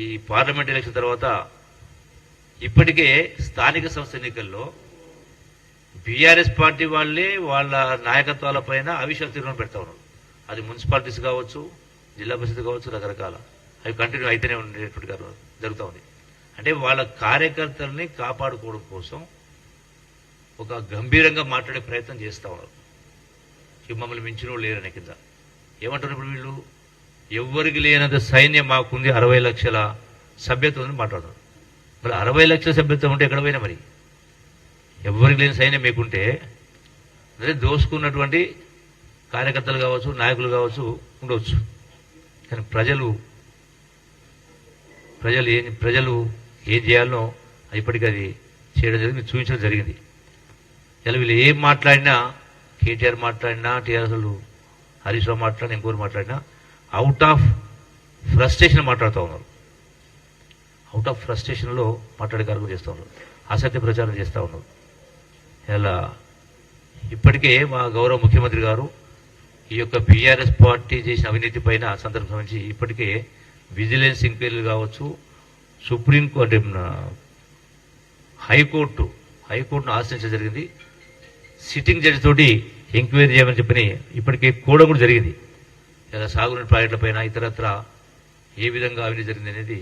ఈ parliament election తర్వాత ఇప్పటికే స్థానిక సంస్థ ఎన్నికల్లో బీఆర్ఎస్ పార్టీ వాళ్ళే వాళ్ళ నాయకత్వాల పైన అవిశ్వాస తీర్మానం పెడతా ఉన్నారు. అది మున్సిపాలిటీస్ కావచ్చు, జిల్లా పరిషత్ కావచ్చు, రకరకాల అవి కంటిన్యూ అయితేనే ఉండేటువంటి జరుగుతూ ఉంది. అంటే వాళ్ళ కార్యకర్తల్ని కాపాడుకోవడం కోసం ఒక గంభీరంగా మాట్లాడే ప్రయత్నం చేస్తూ ఉన్నారు. మమ్మల్ని మించిన వాళ్ళు లేరనే కింద ఏమంటున్నారు ఇప్పుడు వీళ్ళు? ఎవ్వరికి లేనంత సైన్యం మాకుంది, 60 లక్షల సభ్యత్వం అని మాట్లాడుతున్నారు. మరి 60 లక్షల సభ్యత్వం ఉంటే ఎక్కడ పోయినా? మరి ఎవ్వరికి లేని సైన్యం మీకుంటే అదే దోసుకున్నటువంటి కార్యకర్తలు కావచ్చు, నాయకులు కావచ్చు ఉండవచ్చు. కానీ ప్రజలు ఏం చేయాలనో ఇప్పటికీ అది చేయడం జరిగింది, చూపించడం జరిగింది. ఇలా వీళ్ళు ఏం మాట్లాడినా, కేటీఆర్ మాట్లాడినా, టీఆర్ఎస్ హరీష్ రావు మాట్లాడినా, ఇంకోరు మాట్లాడినా అవుట్ ఆఫ్ ఫ్రస్ట్రేషన్ మాట్లాడుతూ ఉన్నారు. అవుట్ ఆఫ్ ఫ్రస్ట్రేషన్లో మాట్లాడే కార్యక్రమం చేస్తూ ఉన్నారు, అసత్య ప్రచారం చేస్తూ ఉన్నారు. ఇలా ఇప్పటికే మా గౌరవ ముఖ్యమంత్రి గారు ఈ యొక్క బీఆర్ఎస్ పార్టీ చేసిన అవినీతి పైన సందర్భం సంబంధించి ఇప్పటికే విజిలెన్స్ ఎంక్వైరీలు కావచ్చు, సుప్రీంకోర్టు హైకోర్టును ఆశ్రయించడం జరిగింది. సిట్టింగ్ జడ్జి తోటి ఎంక్వైరీ చేయమని చెప్పని ఇప్పటికే కూడా జరిగింది. ఇలా సాగునీటి ప్రాజెక్టుల పైన ఇతరత్ర ఏ విధంగా అవినీతి జరిగింది అనేది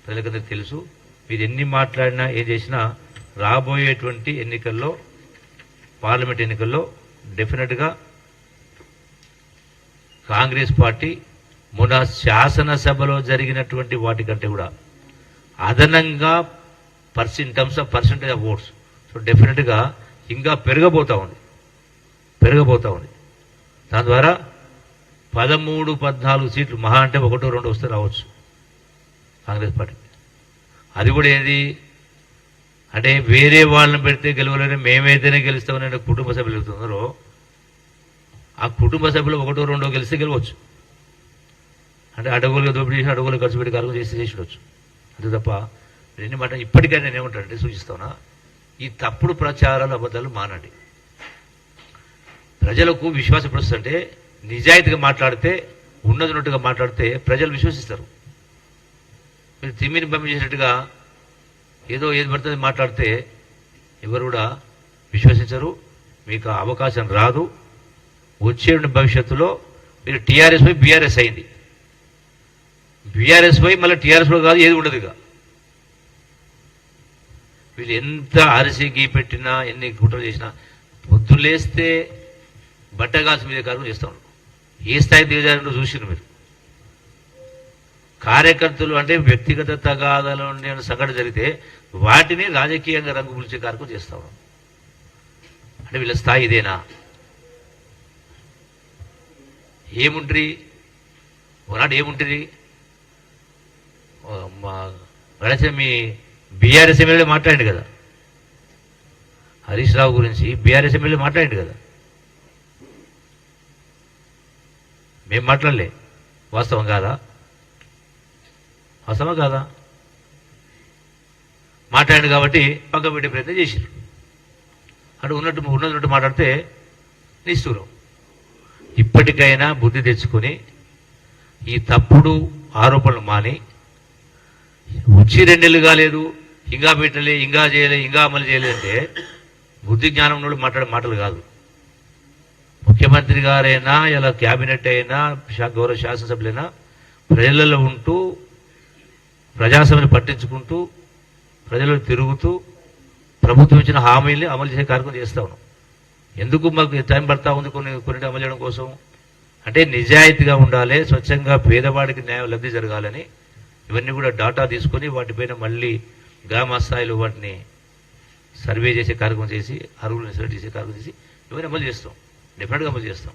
ప్రజలకందరికీ తెలుసు. మీరు ఎన్ని మాట్లాడినా ఏం చేసినా రాబోయేటువంటి ఎన్నికల్లో, పార్లమెంట్ ఎన్నికల్లో డెఫినెట్గా కాంగ్రెస్ పార్టీ మొన్న శాసనసభలో జరిగినటువంటి వాటికంటే కూడా అదనంగా in terms of percentage of votes, so డెఫినెట్గా ఇంకా పెరగబోతా ఉంది. దాని ద్వారా 13-14 సీట్లు మహా అంటే 1-2 వస్తే రావచ్చు కాంగ్రెస్ పార్టీకి. అది కూడా ఏంది అంటే వేరే వాళ్ళని పెడితే గెలవలేని మేమైతేనే గెలుస్తామని కుటుంబ సభ్యులు వెళ్తున్నారో ఆ కుటుంబ సభ్యులు 1-2 గెలిస్తే గెలవచ్చు. అంటే అడవులుగా దోపిడీ చేసి అడవులు ఖర్చు పెట్టి కార్యక్రమం చేసి అంతే తప్ప ఎన్ని మాట. ఇప్పటికైనా నేను ఏమంటానంటే సూచిస్తానా, ఈ తప్పుడు ప్రచారాలు అబద్ధాలు మానండి. ప్రజలకు విశ్వాసం వస్తుంటే నిజాయితీగా మాట్లాడితే, ఉన్నదిన్నట్టుగా మాట్లాడితే ప్రజలు విశ్వసిస్తారు. మీరు తిమ్మిని పంపి చేసినట్టుగా ఏది పడుతుంది మాట్లాడితే ఎవరు కూడా విశ్వసించరు, మీకు అవకాశం రాదు. వచ్చే భవిష్యత్తులో మీరు టీఆర్ఎస్ పోయి బీఆర్ఎస్ అయింది, బీఆర్ఎస్ పోయి మళ్ళీ టీఆర్ఎస్ లో కాదు, ఏది ఉండదు. ఇక వీళ్ళు ఎంత అరిసికి పెట్టినా, ఎన్ని కుట్రలు చేసినా పొద్దులేస్తే బట్టగాల్సి మీద కార్యక్రమం చేస్తా ఉన్నారు. ఏ స్థాయి దిగజారంలో చూసిరు మీరు. కార్యకర్తలు అంటే వ్యక్తిగత తగాదాలు ఉండే సంఘటన జరిగితే వాటిని రాజకీయంగా రంగు పులిచే కార్యక్రమం చేస్తా ఉన్నాం. అంటే వీళ్ళ స్థాయి ఇదేనా? ఏముంటుంది గణేశ మీ బీఆర్ఎస్ ఎమ్మెల్యే మాట్లాడింది కదా, హరీష్ రావు గురించి బీఆర్ఎస్ ఎమ్మెల్యే మాట్లాడింది కదా, మేము మాట్లాడలే. వాస్తవం కాదా? మాట్లాడింది కాబట్టి పక్క పెట్టే ప్రయత్నం చేసిరు. అంటే ఉన్నట్టు మాట్లాడితే నిష్ఠూరం. ఇప్పటికైనా బుద్ధి తెచ్చుకొని ఈ తప్పుడు ఆరోపణలు మాని, వచ్చి 2 నెలలు కాలేదు, ఇంకా పెట్టలే, ఇంకా చేయలే, ఇంకా అమలు చేయలేదంటే బుద్ధి జ్ఞానం నుండి మాట్లాడే మాటలు కాదు. ముఖ్యమంత్రి గారైనా, ఇలా క్యాబినెట్ అయినా, గౌరవ శాసనసభ్యులైనా ప్రజలలో ఉంటూ, ప్రజాసభను పట్టించుకుంటూ, ప్రజలను తిరుగుతూ ప్రభుత్వం ఇచ్చిన హామీల్ని అమలు చేసే కార్యక్రమం చేస్తా ఉన్నాం. ఎందుకు మాకు టైం పడతా ఉంది కొన్ని అమలు చేయడం కోసం? అంటే నిజాయితీగా ఉండాలి, స్వచ్ఛంగా పేదవాడికి న్యాయం లబ్ధి జరగాలని ఇవన్నీ కూడా డాటా తీసుకొని వాటిపైన మళ్ళీ గ్రామ స్థాయిలో వాటిని సర్వే చేసే కార్యక్రమం చేసి, అరువులను సెలెక్ట్ చేసే కార్యక్రమం చేసి ఇవన్నీ అమలు చేస్తాం. డెఫినెట్గా అమలు చేస్తాం.